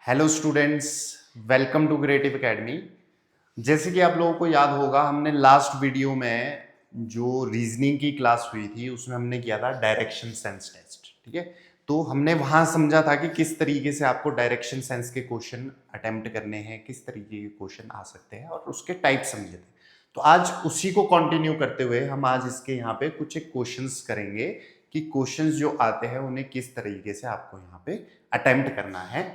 Hello students, welcome to Creative Academy. जैसे कि आप लोगों को याद होगा, हमने लास्ट वीडियो में जो रीजनिंग की क्लास हुई थी उसमें हमने किया था डायरेक्शन सेंस टेस्ट। ठीक है, तो हमने वहां समझा था कि किस तरीके से आपको डायरेक्शन सेंस के क्वेश्चन अटेम्प्ट करने हैं, किस तरीके के क्वेश्चन आ सकते हैं और उसके टाइप समझे थे। तो आज उसी को कंटिन्यू करते हुए हम आज इसके यहाँ पे कुछ एक क्वेश्चंस करेंगे कि क्वेश्चंस जो आते हैं उन्हें किस तरीके से आपको यहाँ पे अटेम्प्ट करना है।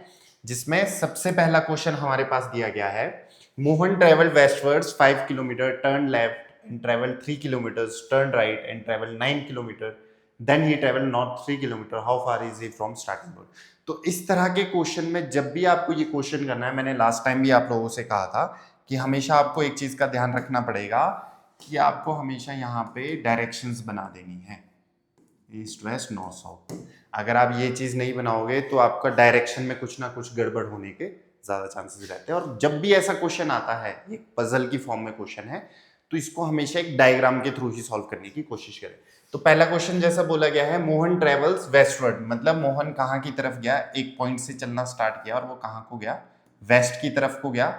जिसमें सबसे पहला क्वेश्चन हमारे पास दिया गया है, Mohan travel westwards 5 kilometre, turn left and travel 3 kilometres, turn right and travel 9 kilometre, then he travel north 3 kilometre, how far is he from starting point. तो इस तरह के क्वेश्चन में जब भी आपको ये क्वेश्चन करना है, मैंने लास्ट टाइम भी आप लोगों से कहा था कि हमेशा आपको एक चीज का ध्यान रखना पड़ेगा कि आपको हमेशा यहाँ पे डायरेक्शंस बना देनी है, ईस्ट वेस्ट नॉर्थ साउथ। अगर आप ये चीज नहीं बनाओगे तो आपका डायरेक्शन में कुछ ना कुछ गड़बड़ होने के ज्यादा चांसेस रहते हैं। और जब भी ऐसा क्वेश्चन आता है, एक पजल की फॉर्म में क्वेश्चन है, तो इसको हमेशा एक डायग्राम के थ्रू ही सॉल्व करने की कोशिश करें। तो पहला क्वेश्चन जैसा बोला गया है, मोहन ट्रेवल्स वेस्टवर्ड, मतलब मोहन कहाँ की तरफ गया, एक पॉइंट से चलना स्टार्ट किया और वो कहाँ को गया, वेस्ट की तरफ को गया।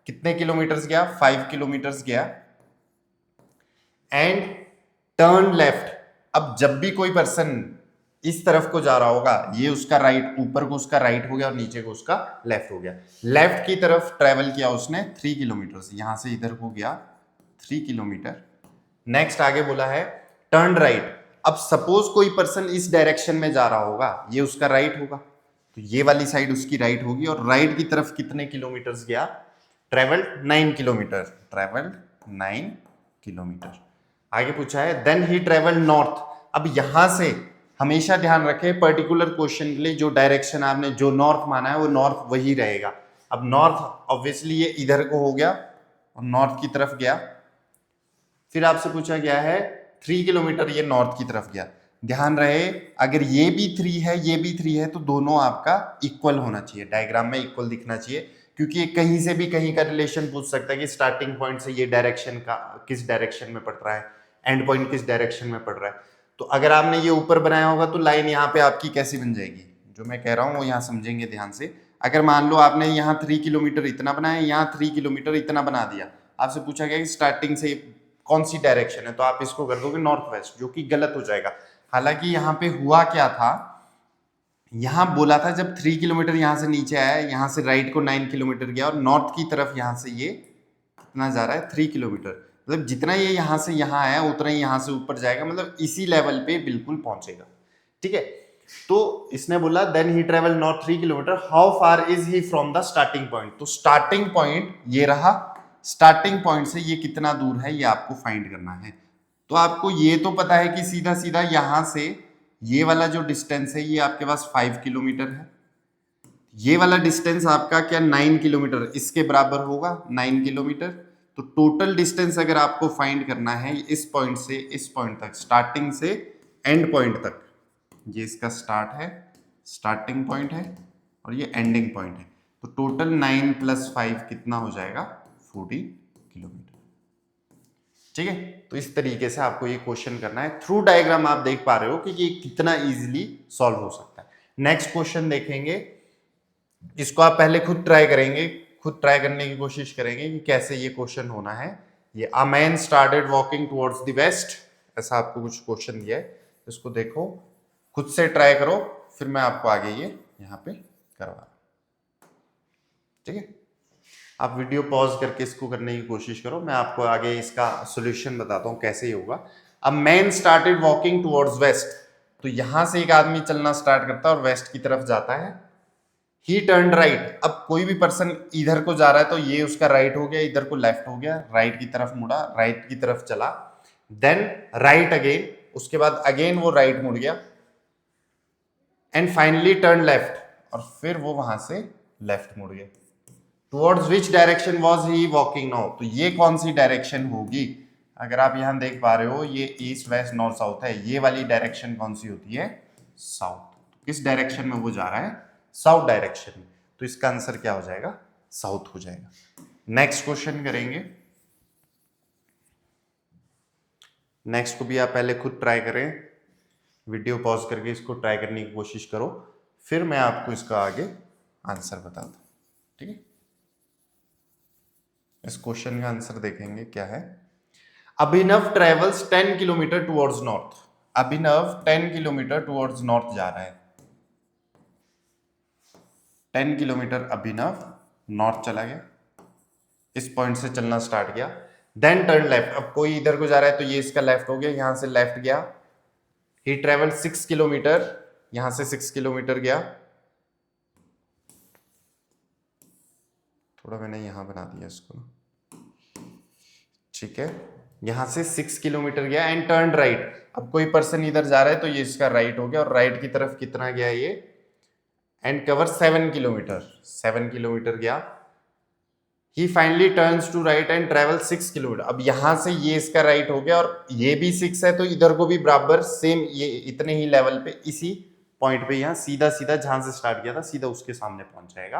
कितने किलोमीटर्स गया, 5 किलोमीटर्स गया। एंड टर्न लेफ्ट, अब जब भी कोई पर्सन इस तरफ को जा रहा होगा, ये उसका राइट, ऊपर को उसका राइट हो गया और नीचे को उसका लेफ्ट हो गया। लेफ्ट की तरफ ट्रेवल किया उसने 3 किलोमीटर, यहां से इधर को गया 3 किलोमीटर। नेक्स्ट आगे बोला है टर्न राइट, अब सपोज कोई पर्सन इस डायरेक्शन में जा रहा होगा, ये उसका राइट होगा, तो ये वाली साइड उसकी राइट होगी। और राइट की तरफ कितने किलोमीटर्स गया, ट्रेवल 9 किलोमीटर, ट्रेवल 9 किलोमीटर। आगे पूछा है देन ही ट्रेवल नॉर्थ, अब यहां से हमेशा ध्यान रखें पर्टिकुलर क्वेश्चन के लिए जो डायरेक्शन आपने जो नॉर्थ माना है वो नॉर्थ वही रहेगा। अब नॉर्थ ऑब्वियसली ये इधर को हो गया और नॉर्थ की तरफ गया। फिर आपसे पूछा गया है 3 किलोमीटर, ये नॉर्थ की तरफ गया। ध्यान रहे अगर ये भी 3 है ये भी 3 है तो दोनों आपका इक्वल होना चाहिए, डायग्राम में इक्वल दिखना चाहिए, क्योंकि कहीं से भी कहीं का रिलेशन पूछ सकता है कि स्टार्टिंग पॉइंट से ये डायरेक्शन का किस डायरेक्शन में पड़ रहा है, एंड पॉइंट किस डायरेक्शन में पड़ रहा है। तो अगर आपने ये ऊपर बनाया होगा तो लाइन यहाँ पे आपकी कैसी बन जाएगी, जो मैं कह रहा हूँ वो यहाँ समझेंगे ध्यान से। अगर मान लो आपने यहाँ 3 किलोमीटर इतना बनाया, यहाँ 3 किलोमीटर इतना बना दिया, आपसे पूछा गया कि स्टार्टिंग से कौन सी डायरेक्शन है, तो आप इसको कर दोगे नॉर्थ वेस्ट, जो कि गलत हो जाएगा। हालांकि यहाँ पे हुआ क्या था, यहां बोला था जब 3 किलोमीटर यहां से नीचे आया, यहां से राइट को 9 किलोमीटर गया और नॉर्थ की तरफ यहां से ये कितना जा रहा है 3 किलोमीटर, मतलब जितना ये यहां से यहां आया उतना ही यहां से ऊपर जाएगा, मतलब इसी लेवल पे बिल्कुल पहुंचेगा। ठीक है, तो इसने बोला then he travel north 3 kilometre, how far is he from the starting point. तो स्टार्टिंग पॉइंट ये रहा, स्टार्टिंग पॉइंट से ये कितना दूर है ये आपको फाइंड करना है। तो आपको ये तो पता है कि सीधा सीधा यहां से ये वाला जो डिस्टेंस है ये आपके पास 5 किलोमीटर है, ये वाला डिस्टेंस आपका क्या 9 किलोमीटर, इसके बराबर होगा 9 किलोमीटर। तो टोटल डिस्टेंस अगर आपको फाइंड करना है इस पॉइंट से इस पॉइंट तक, स्टार्टिंग से एंड पॉइंट तक, ये इसका स्टार्ट है, स्टार्टिंग पॉइंट है और ये एंडिंग पॉइंट है, तो टोटल 9 + 5 कितना हो जाएगा 14 किलोमीटर। ठीक है, तो इस तरीके से आपको ये क्वेश्चन करना है। थ्रू डायग्राम आप देख पा रहे हो कि ये कितना इजीली सॉल्व हो सकता है। नेक्स्ट क्वेश्चन देखेंगे, इसको आप पहले खुद ट्राई करेंगे, खुद ट्राई करने की कोशिश करेंगे कि कैसे ये क्वेश्चन होना है। ये a man started walking towards the west, ऐसा आपको कुछ क्वेश्चन दिया है, इसको देखो, खुद से ट्राई करो, फिर मैं आपको आगे ये यहाँ पे करवा। ठीक है, आप वीडियो पॉज करके इसको करने की कोशिश करो, मैं आपको आगे इसका सॉल्यूशन बताता हूँ कैसे ही होगा। अब man started walking towards waste, तो यहां से एक आदमी चलना स्टार्ट करता है और वेस्ट की तरफ जाता है। ही टर्न राइट, अब कोई भी पर्सन इधर को जा रहा है तो ये उसका राइट हो गया, इधर को लेफ्ट हो गया, राइट की तरफ मुड़ा, राइट की तरफ चला, देन राइट अगेन, उसके बाद अगेन वो राइट मुड़ गया, एंड फाइनली टर्न लेफ्ट, और फिर वो वहां से लेफ्ट मुड़ गया। Towards which direction was he walking now, तो ये कौन सी डायरेक्शन होगी, अगर आप यहां देख पा रहे हो ये ईस्ट वेस्ट नॉर्थ साउथ है, ये वाली डायरेक्शन कौन सी होती है, साउथ। किस डायरेक्शन में वो जा रहा है, साउथ डायरेक्शन में, तो इसका आंसर क्या हो जाएगा, साउथ हो जाएगा। नेक्स्ट क्वेश्चन करेंगे, नेक्स्ट को भी आप पहले खुद ट्राई करें, वीडियो पॉज करके इसको ट्राई करने की कोशिश करो, फिर मैं आपको इसका आगे आंसर बताता हूं। ठीक है, इस क्वेश्चन का आंसर देखेंगे क्या है। अभिनव ट्रेवल्स 10 किलोमीटर टुवर्ड्स नॉर्थ। अभिनव 10 किलोमीटर टुवर्ड्स नॉर्थ जा रहा है। 10 किलोमीटर अभिनव नॉर्थ चला गया, इस पॉइंट से चलना स्टार्ट किया। देन टर्न लेफ्ट, अब कोई इधर को जा रहा है तो ये इसका लेफ्ट हो गया, यहां से लेफ्ट गया। ही ट्रेवल 6 किलोमीटर, यहां से 6 किलोमीटर गया। थोड़ा मैंने यहां बना दिया इसको, ठीक है। यहां से 6 किलोमीटर गया एंड टर्न राइट। अब कोई पर्सन इधर जा रहा है तो ये इसका राइट हो गया, और राइट की तरफ कितना गया ये, एंड कवर 7 किलोमीटर, 7 किलोमीटर गया। He finally turns to right and travel 6 kilometre. अब यहां से ये इसका राइट हो गया, और ये भी 6 है तो इधर को भी बराबर सेम ये इतने ही लेवल पे, इसी पॉइंट पे यहाँ सीधा सीधा जहां से स्टार्ट किया था सीधा उसके सामने पहुंच जाएगा।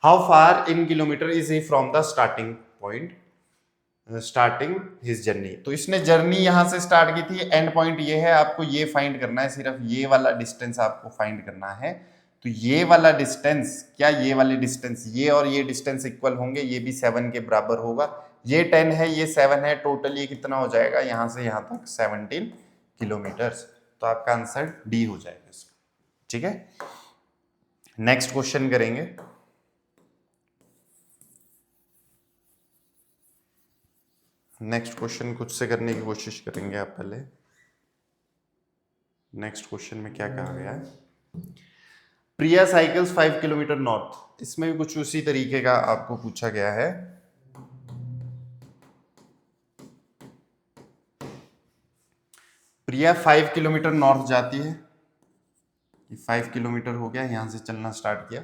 How far in kilometre is he from the starting point, starting his journey. तो इसने जर्नी यहां से स्टार्ट की थी, एंड पॉइंट ये है, आपको ये फाइंड करना है, सिर्फ ये वाला डिस्टेंस आपको फाइंड करना है। तो ये वाला डिस्टेंस, क्या ये वाले डिस्टेंस, ये और ये डिस्टेंस इक्वल होंगे, ये भी 7 के बराबर होगा। ये 10 है, ये 7 है, टोटल ये कितना हो जाएगा, यहां से यहां तक 17 किलोमीटर। तो आपका आंसर डी हो जाएगा इसका, ठीक है। नेक्स्ट क्वेश्चन करेंगे। नेक्स्ट क्वेश्चन खुद से करने की कोशिश करेंगे आप पहले। नेक्स्ट क्वेश्चन में क्या कहा गया है, प्रिया साइकिल्स 5 किलोमीटर नॉर्थ। इसमें भी कुछ उसी तरीके का आपको पूछा गया है। प्रिया 5 किलोमीटर नॉर्थ जाती है, 5 किलोमीटर हो गया, यहां से चलना स्टार्ट किया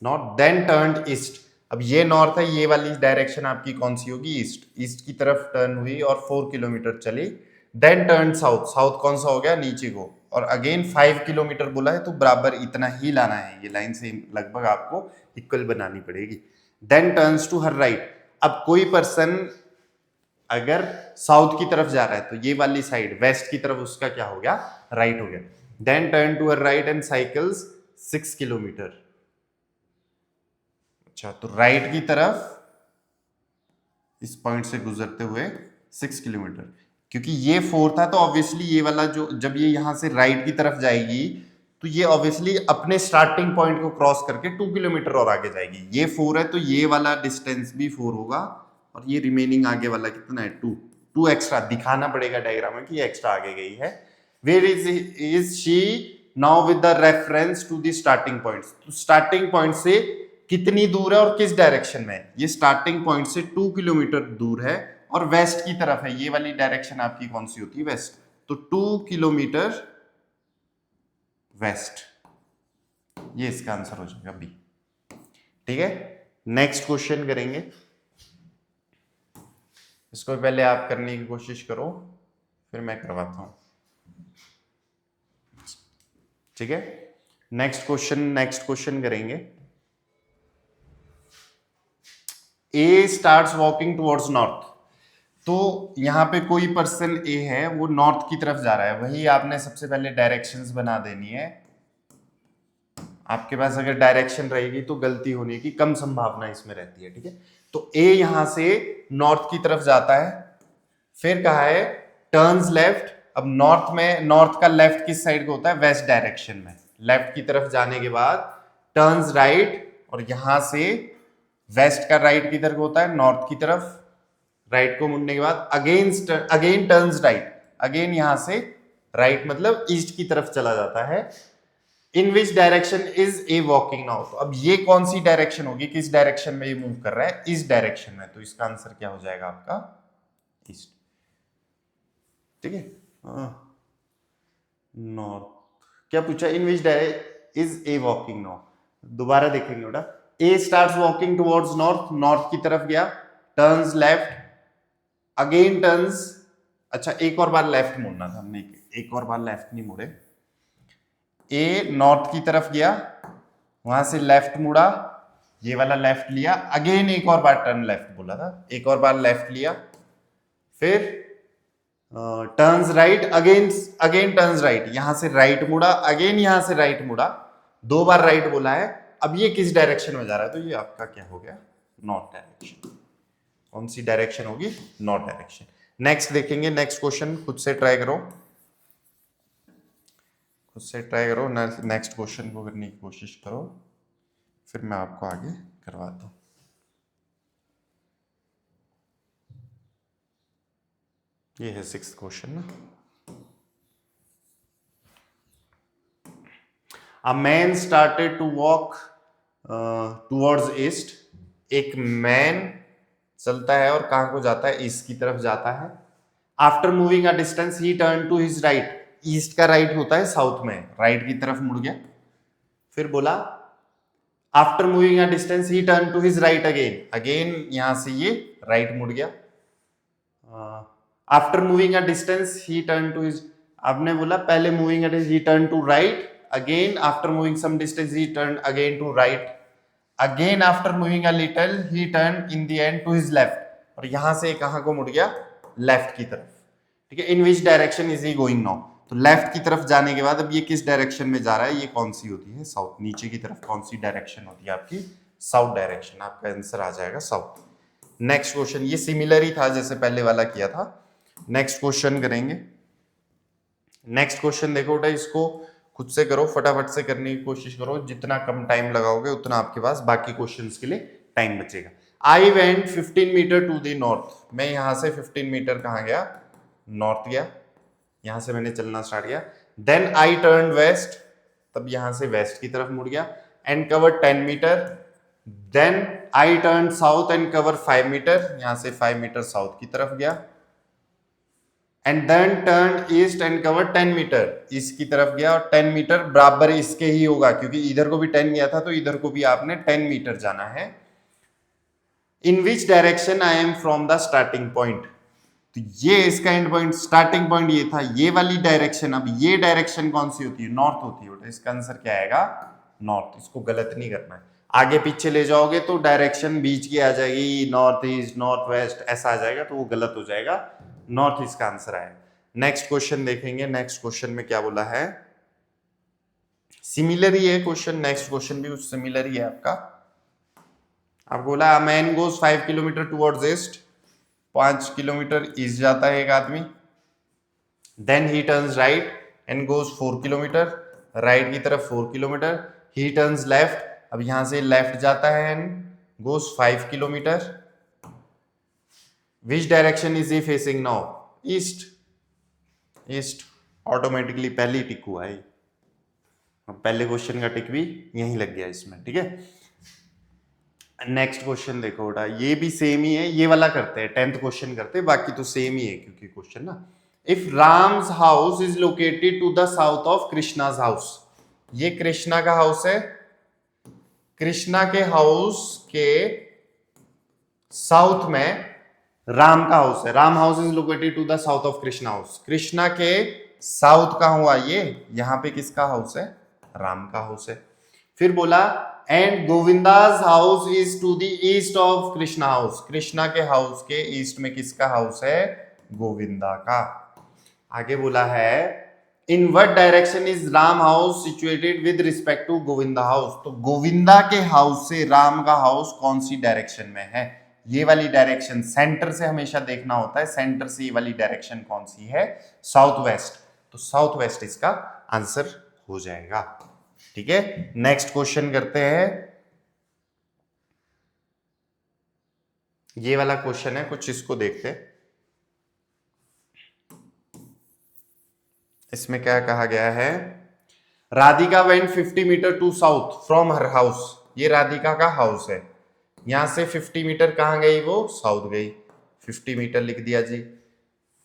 नॉर्थ, देन टर्न ईस्ट। अब ये नॉर्थ है, ये वाली डायरेक्शन आपकी कौन सी होगी, ईस्ट। ईस्ट की तरफ टर्न हुई और 4 किलोमीटर चली। देन टर्न साउथ, साउथ कौन सा हो गया, नीचे को, और अगेन 5 किलोमीटर बोला है तो बराबर इतना ही लाना है, ये लाइन से लगभग आपको इक्वल बनानी पड़ेगी। Then turns to her right. अब कोई पर्सन अगर साउथ की तरफ जा रहा है तो ये वाली साइड वेस्ट की तरफ उसका क्या हो गया, राइट हो गया। Then turn to her right and cycles 6 kilometre. अच्छा, तो राइट की तरफ इस पॉइंट से गुजरते हुए 6 किलोमीटर, क्योंकि ये 4 था तो ऑब्वियसली ये वाला जो, जब ये यहां से राइट की तरफ जाएगी तो ये ऑब्वियसली अपने स्टार्टिंग पॉइंट को क्रॉस करके 2 किलोमीटर और आगे जाएगी। ये 4 है तो ये वाला डिस्टेंस भी 4 होगा, और ये रिमेनिंग आगे वाला कितना है, 2 एक्स्ट्रा दिखाना पड़ेगा डायग्राम में कि एक्स्ट्रा आगे गई है। Where is she now with the reference to the starting point. तो स्टार्टिंग पॉइंट से कितनी दूर है और किस डायरेक्शन में है, ये स्टार्टिंग पॉइंट से 2 किलोमीटर दूर है और वेस्ट की तरफ है। ये वाली डायरेक्शन आपकी कौन सी होती है, वेस्ट। तो 2 किलोमीटर वेस्ट, ये इसका आंसर हो जाएगा बी, ठीक है। नेक्स्ट क्वेश्चन करेंगे, इसको पहले आप करने की कोशिश करो फिर मैं करवाता हूं, ठीक है। नेक्स्ट क्वेश्चन करेंगे। ए स्टार्ट्स वॉकिंग टुवर्ड्स नॉर्थ। तो यहां पे कोई पर्सन ए है, वो नॉर्थ की तरफ जा रहा है, वही आपने सबसे पहले डायरेक्शंस बना देनी है। आपके पास अगर डायरेक्शन रहेगी तो गलती होने की कम संभावना इसमें रहती है, ठीक है। तो ए यहां से नॉर्थ की तरफ जाता है, फिर कहा है टर्न्स लेफ्ट। अब नॉर्थ में, नॉर्थ का लेफ्ट किस साइड को होता है, वेस्ट डायरेक्शन में। लेफ्ट की तरफ जाने के बाद टर्न्स राइट, और यहां से वेस्ट का राइट किधर को होता है, नॉर्थ की तरफ। राइट को मुड़ने के बाद अगेन टर्न्स राइट, अगेन यहां से राइट मतलब ईस्ट की तरफ चला जाता है। In which direction is A walking now. तो अब ये कौन सी डायरेक्शन होगी, किस डायरेक्शन में ये मूव कर रहा है, इस डायरेक्शन में। तो इसका आंसर क्या हो जाएगा आपका, ईस्ट, ठीक है। नॉर्थ क्या पूछा, in which direction is A walking now. दोबारा देखेंगे बेटा। A starts walking towards north, north की तरफ गया, टर्न्स लेफ्ट, अगेन टर्न्स, अच्छा एक और बार लेफ्ट मुड़ना था हमने, एक और बार लेफ्ट नहीं मुड़े। ए नॉर्थ की तरफ गया, वहां से लेफ्ट मुड़ा, ये वाला लेफ्ट लिया, अगेन एक और बार टर्न लेफ्ट बोला था, एक और बार लेफ्ट लिया, फिर turns right, again turns right, यहां से राइट मुड़ा, अगेन यहां से राइट मुड़ा, 2 बार राइट बोला है, अब ये किस डायरेक्शन में जा रहा है, तो ये आपका क्या हो गया, नॉर्थ डायरेक्शन। कौन सी डायरेक्शन होगी, नॉर्थ डायरेक्शन। नेक्स्ट देखेंगे, नेक्स्ट क्वेश्चन खुद से ट्राई करो, खुद से ट्राई करो, नेक्स्ट क्वेश्चन को करने की कोशिश करो, फिर मैं आपको आगे करवाता हूं। ये है 6th क्वेश्चन ना। A man started to walk towards east। एक मैन चलता है और कहां को जाता है, ईस्ट की तरफ जाता है। After moving a distance he turn to his right. East का राइट होता है साउथ में, राइट की तरफ मुड़ गया। फिर बोला after moving a distance he turn to his right again, again यहां से ये राइट मुड़ गया। After moving a distance he turn to his, आपने बोला पहले moving a distance he turn to right, again after moving some distance he turn again to right, again after moving a little he turn in the end to his left, और यहां से कहां को मुड़ गया, लेफ्ट की तरफ। ठीक है, in which direction is he going now, तो लेफ्ट की तरफ जाने के बाद अब ये किस डायरेक्शन में जा रहा है, ये कौन सी होती है, साउथ। नीचे की तरफ कौन सी डायरेक्शन होती है आपकी, साउथ डायरेक्शन। आपका आंसर आ जाएगा साउथ। नेक्स्ट क्वेश्चन, ये सिमिलर ही था जैसे पहले वाला किया था। नेक्स्ट क्वेश्चन करेंगे। नेक्स्ट क्वेश्चन देखो बेटा, इसको खुद से करो, फटाफट से करने की कोशिश करो, जितना कम टाइम लगाओगे उतना आपके पास बाकी क्वेश्चंस के लिए टाइम बचेगा। I went 15 metre to the north. मैं यहां से 15 मीटर कहां गया, नॉर्थ गया, यहां से मैंने चलना स्टार्ट किया। देन आई टर्न वेस्ट, तब यहां से वेस्ट की तरफ मुड़ गया, and cover 10 metre. Then I turn south and cover 5 metre, यहां से 5 मीटर साउथ की तरफ गया। And then turn east and cover 10 metre, east की तरफ गया, और 10 मीटर बराबर इसके ही होगा क्योंकि इधर को भी 10 गया था तो इधर को भी आपने 10 मीटर जाना है। In which direction I am from the starting point, तो ये इसका एंड पॉइंट, स्टार्टिंग पॉइंट ये था, ये वाली डायरेक्शन। अब ये डायरेक्शन कौन सी होती है, नॉर्थ होती है। इसका आंसर क्या आएगा, नॉर्थ। इसको गलत नहीं करना है, आगे पीछे ले जाओगे तो डायरेक्शन बीच की आ जाएगी, नॉर्थ ईस्ट, नॉर्थ वेस्ट ऐसा आ जाएगा, तो वो गलत हो जाएगा। नॉर्थ इसका आंसर आएगा। नेक्स्ट क्वेश्चन देखेंगे। नेक्स्ट क्वेश्चन में क्या बोला है, सिमिलर ही है क्वेश्चन, नेक्स्ट क्वेश्चन भी कुछ सिमिलर ही है आपका। आपको बोला a man goes 5 kilometre towards east, 5 kilometre east जाता है एक आदमी। Then he turns right and goes 4 kilometre, right की तरफ 4 किलोमीटर। ही टर्न्स लेफ्ट, अब यहां से लेफ्ट जाता है and goes 5 kilometre. Which direction is he facing now, east. East automatically पहले ही टिक हुआ है, पहले क्वेश्चन का टिक भी यहीं लग गया इसमें। ठीक है, नेक्स्ट क्वेश्चन देखो बेटा, ये भी सेम ही है, ये वाला करते हैं 10th क्वेश्चन करते हैं, बाकी तो सेम ही है क्योंकि क्वेश्चन ना। If Ram's house is located to the south of Krishna's house, ये कृष्णा का हाउस है, कृष्णा के हाउस के साउथ में राम का हाउस है। Ram house is located to the south of Krishna house, Krishna के साउथ का हुआ ये, यहां पे किसका हाउस है, राम का हाउस है। फिर बोला and Govinda's house is to the east of Krishna house, Krishna के हाउस के ईस्ट में किसका हाउस है, गोविंदा का। आगे बोला है in what direction is Ram house situated with respect to Govinda house, तो गोविंदा के हाउस से राम का हाउस कौन सी डायरेक्शन में है, ये वाली डायरेक्शन। सेंटर से हमेशा देखना होता है, सेंटर से ये वाली डायरेक्शन कौन सी है, साउथ वेस्ट, तो साउथ वेस्ट इसका आंसर हो जाएगा। ठीक है, नेक्स्ट क्वेश्चन करते हैं। ये वाला क्वेश्चन है कुछ, इसको देखते हैं। इसमें क्या कहा गया है, Radhika went 50 metre to south from her house, ये राधिका का हाउस है, यहां से 50 मीटर कहां गई, वो साउथ गई, 50 मीटर लिख दिया जी।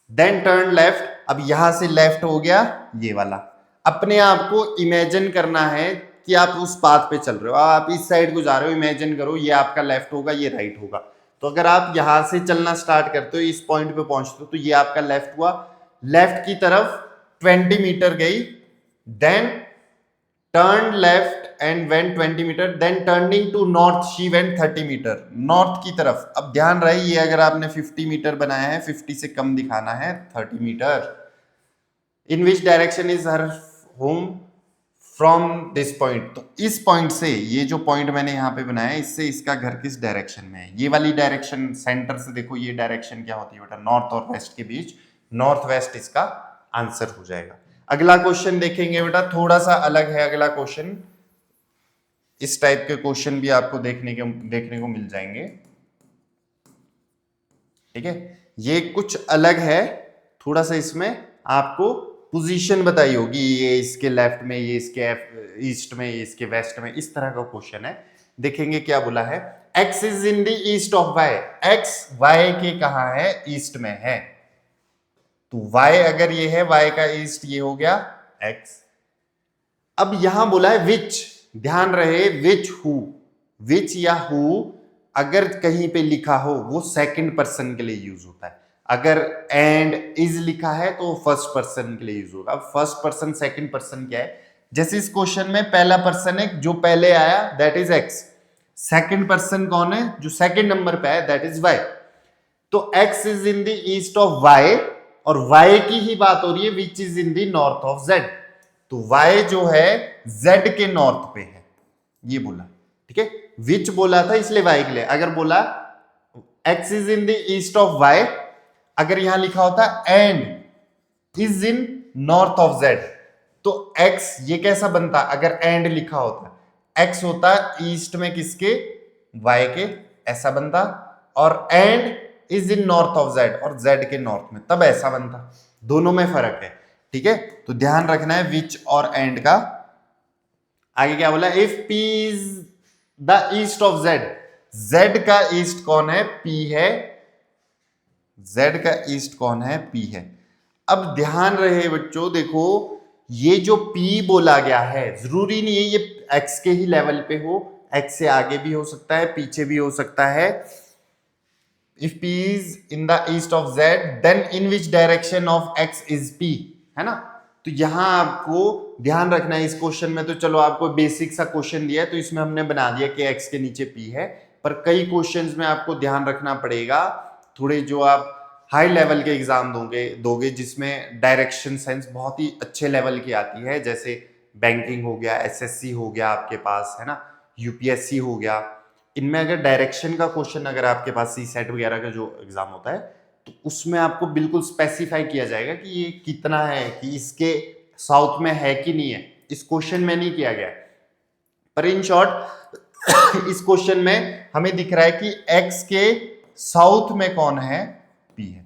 देन टर्न लेफ्ट, अब यहां से लेफ्ट हो गया ये वाला। अपने आप को इमेजिन करना है कि आप उस पाथ पे चल रहे हो, आप इस साइड को जा रहे हो, इमेजिन करो ये आपका लेफ्ट होगा, ये राइट होगा। तो अगर आप यहां से चलना स्टार्ट करते हो, इस पॉइंट पे पहुंचते हो, तो ये आपका लेफ्ट हुआ, लेफ्ट की तरफ 20 मीटर गई, then turn left and went 20 metre, then turning to north she went 30 metre, north की तरफ। अब ध्यान रहे ये अगर आपने 50 मीटर बनाया है, 50 से कम दिखाना है, 30 metre. In which direction is her home from this point, तो इस पॉइंट से, ये जो पॉइंट मैंने यहाँ पे बनाया इससे इसका घर किस डायरेक्शन में है, ये वाली डायरेक्शन, सेंटर से देखो ये डायरेक्शन क्या होती है बेटा, नॉर्थ और वेस्ट के बीच, नॉर्थ वेस्ट इसका आंसर हो जाएगा। अगला क्वेश्चन देखेंगे बेटा, थोड़ा सा अलग है अगला क्वेश्चन, इस टाइप के क्वेश्चन भी आपको देखने को मिल जाएंगे, ठीक है। ये कुछ अलग है, थोड़ा सा इसमें आपको पोजीशन बताई होगी, ये इसके लेफ्ट में, ये इसके ईस्ट में, ये इसके वेस्ट में, इस तरह का क्वेश्चन है। देखेंगे क्या बोला है, x is in the east of y, x y के कहा है, ईस्ट में है, तो y अगर ये है, y का ईस्ट ये हो गया x। अब यहां बोला है विच, ध्यान रहे विच हु, विच या हु अगर कहीं पे लिखा हो वो सेकंड पर्सन के लिए यूज होता है, अगर एंड इज लिखा है तो फर्स्ट पर्सन के लिए यूज होगा। फर्स्ट पर्सन सेकंड पर्सन क्या है, जैसे इस क्वेश्चन में पहला पर्सन है जो पहले आया that is x, second person कौन है जो सेकंड नंबर पे है दैट इज y, तो x is in the east of y और y की ही बात हो रही है which is in the north of z, तो y जो है z के नॉर्थ पे है, ये बोला, ठीक है। विच बोला था इसलिए y के लिए, अगर बोला x is in the east of y, अगर यहां लिखा होता and is in north of z, तो x ये कैसा बनता, अगर एंड लिखा होता x होता ईस्ट में किसके, y के, ऐसा बनता, और and is in north of z और z के नॉर्थ में, तब ऐसा बनता, दोनों में फर्क है, ठीक है। तो ध्यान रखना है विच और एंड का। आगे क्या बोला, if p is the east of z, z का ईस्ट कौन है, p है, z का ईस्ट कौन है, p है। अब ध्यान रहे बच्चों, देखो ये जो p बोला गया है, जरूरी नहीं है ये x के ही लेवल पे हो, x से आगे भी हो सकता है, पीछे भी हो सकता है। If p is in the east of z then in which direction of x is p, है ना। तो यहां आपको ध्यान रखना है, इस क्वेश्चन में तो चलो आपको बेसिक सा क्वेश्चन दिया है तो इसमें हमने बना दिया कि x के नीचे p है, पर कई क्वेश्चंस में आपको ध्यान रखना पड़ेगा, थोड़े जो आप हाई लेवल के एग्जाम दोगे जिसमें डायरेक्शन सेंस बहुत ही अच्छे लेवल की आती है, जैसे बैंकिंग हो गया, एसएससी हो गया आपके पास, है ना, यूपीएससी हो गया, इनमें अगर डायरेक्शन का क्वेश्चन अगर आपके पास सी सेट वगैरह का जो एग्जाम होता है तो उसमें आपको बिल्कुल स्पेसिफाई किया जाएगा कि ये कितना है, कि इसके साउथ में है कि नहीं है, इस क्वेश्चन में नहीं किया गया, पर इन शॉर्ट इस क्वेश्चन में हमें दिख रहा है कि x के साउथ में कौन है, p है।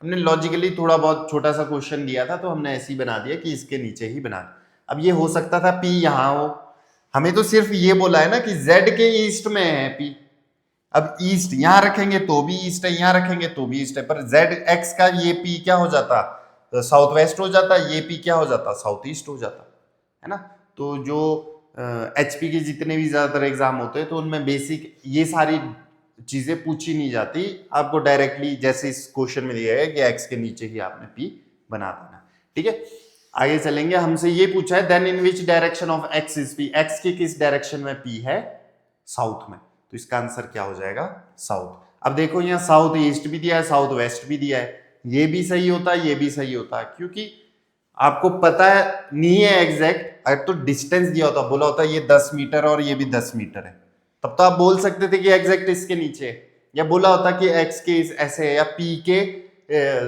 हमने लॉजिकली थोड़ा बहुत छोटा सा क्वेश्चन दिया था तो हमने ऐसे ही बना दिया कि इसके नीचे ही बना दिया। अब ये हो सकता था p यहां हो, हमें तो सिर्फ ये बोला है ना कि z के ईस्ट में है p, अब ईस्ट यहां रखेंगे तो भी ईस्ट है, यहां रखेंगे तो भी ईस्ट है, पर z x का ये p क्या हो जाता, साउथ वेस्ट हो जाता, ये p क्या हो जाता, साउथ ईस्ट हो जाता, है ना। तो जो HP के जितने भी ज्यादातर एग्जाम होते हैं तो उनमें बेसिक ये सारी चीजें पूछी नहीं जाती, आपको डायरेक्टली जैसे इस क्वेश्चन में दिया है कि x के नीचे ही आपने p बना देना, ठीक है। आगे चलेंगे, हमसे ये पूछा है then in which direction of x is p, x के किस डायरेक्शन में p है, साउथ में, तो इसका आंसर क्या हो जाएगा, साउथ। अब देखो यहाँ साउथ ईस्ट भी दिया है, साउथ वेस्ट भी दिया है, ये भी सही होता है, ये भी सही होता है, क्योंकि आपको पता है नहीं है एग्जैक्ट, अगर तो डिस्टेंस दिया होता, बोला होता ये 10 मीटर और ये भी 10 मीटर है, तब तो आप बोल सकते थे कि एग्जैक्ट इसके नीचे है, या बोला होता कि x के ऐसे है या p के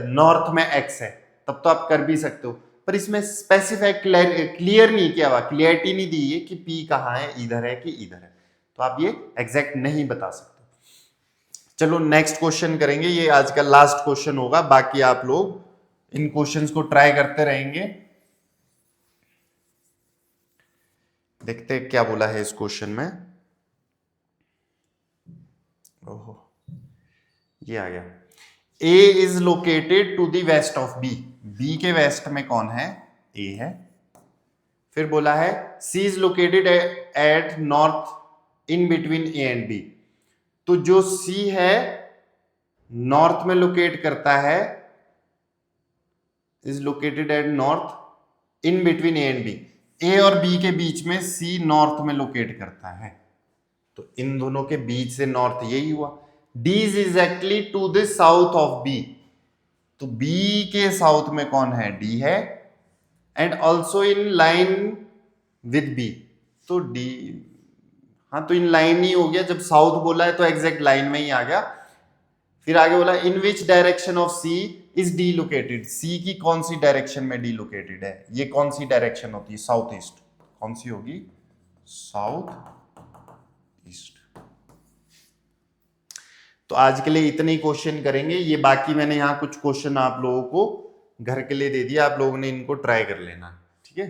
नॉर्थ में x है, तब तो आप कर भी सकते हो, पर इसमें स्पेसिफाई क्लियर नहीं किया हुआ, क्लियरिटी नहीं दी है कि p कहाँ है, इधर है कि इधर है, तो आप ये एग्जैक्ट नहीं बता सकते। चलो नेक्स्ट क्वेश्चन करेंगे, ये आज का लास्ट क्वेश्चन होगा, बाकी आप लोग इन क्वेश्चंस को ट्राई करते रहेंगे। देखते हैं क्या बोला है इस क्वेश्चन में। ओहो, ये आ गया, A is located to the west of B, B के वेस्ट में कौन है, A है। फिर बोला है C is located at north in between A and B, तो जो C है नॉर्थ में लोकेट करता है, is located at north in between A and B, A और B के बीच में C नॉर्थ में लोकेट करता है, तो इन दोनों के बीच से नॉर्थ यही हुआ। D is exactly to the south of B, तो B के साउथ में कौन है, D है, and also in line with B, तो डी, हाँ तो इन लाइन ही हो गया, जब साउथ बोला है तो एग्जैक्ट लाइन में ही आ गया। फिर आगे बोला in which direction of C is D located, C की कौन सी डायरेक्शन में डी लोकेटेड है, ये कौन सी डायरेक्शन होती है, साउथ ईस्ट, कौन सी होगी, साउथ ईस्ट। तो आज के लिए इतने ही क्वेश्चन करेंगे, ये बाकी मैंने यहाँ कुछ क्वेश्चन आप लोगों को घर के लिए दे दिया, आप लोगों ने इनको ट्राई कर लेना, ठीक है।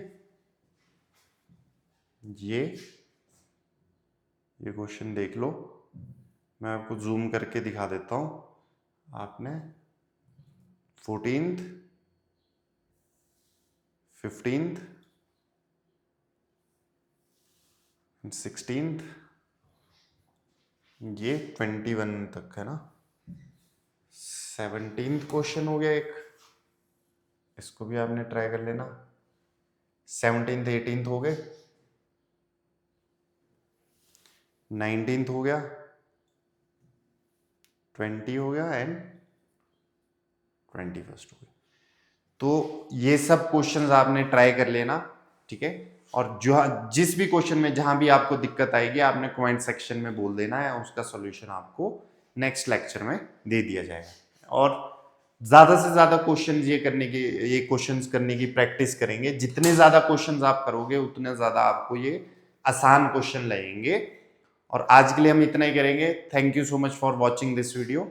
ये क्वेश्चन देख लो, मैं आपको जूम करके दिखा देता हूं। आपने 14th 15th 16th, ये 21 तक है ना। 17th क्वेश्चन हो गया एक, इसको भी आपने ट्राई कर लेना। 17th 18th हो गए, 19th हो गया, 20 हो गया एंड 21st हो गया। तो ये सब क्वेश्चंस आपने ट्राई कर लेना, ठीक है। और जो जिस भी क्वेश्चन में जहां भी आपको दिक्कत आएगी आपने कमेंट सेक्शन में बोल देना है, उसका सॉल्यूशन आपको नेक्स्ट लेक्चर में दे दिया जाएगा। और ज्यादा से ज्यादा क्वेश्चंस ये क्वेश्चंस करने की प्रैक्टिस करेंगे, जितने ज्यादा क्वेश्चंस आप करोगे उतने ज्यादा आपको ये आसान क्वेश्चन लगेंगे। और आज के लिए हम इतना ही करेंगे। Thank you so much for watching this video.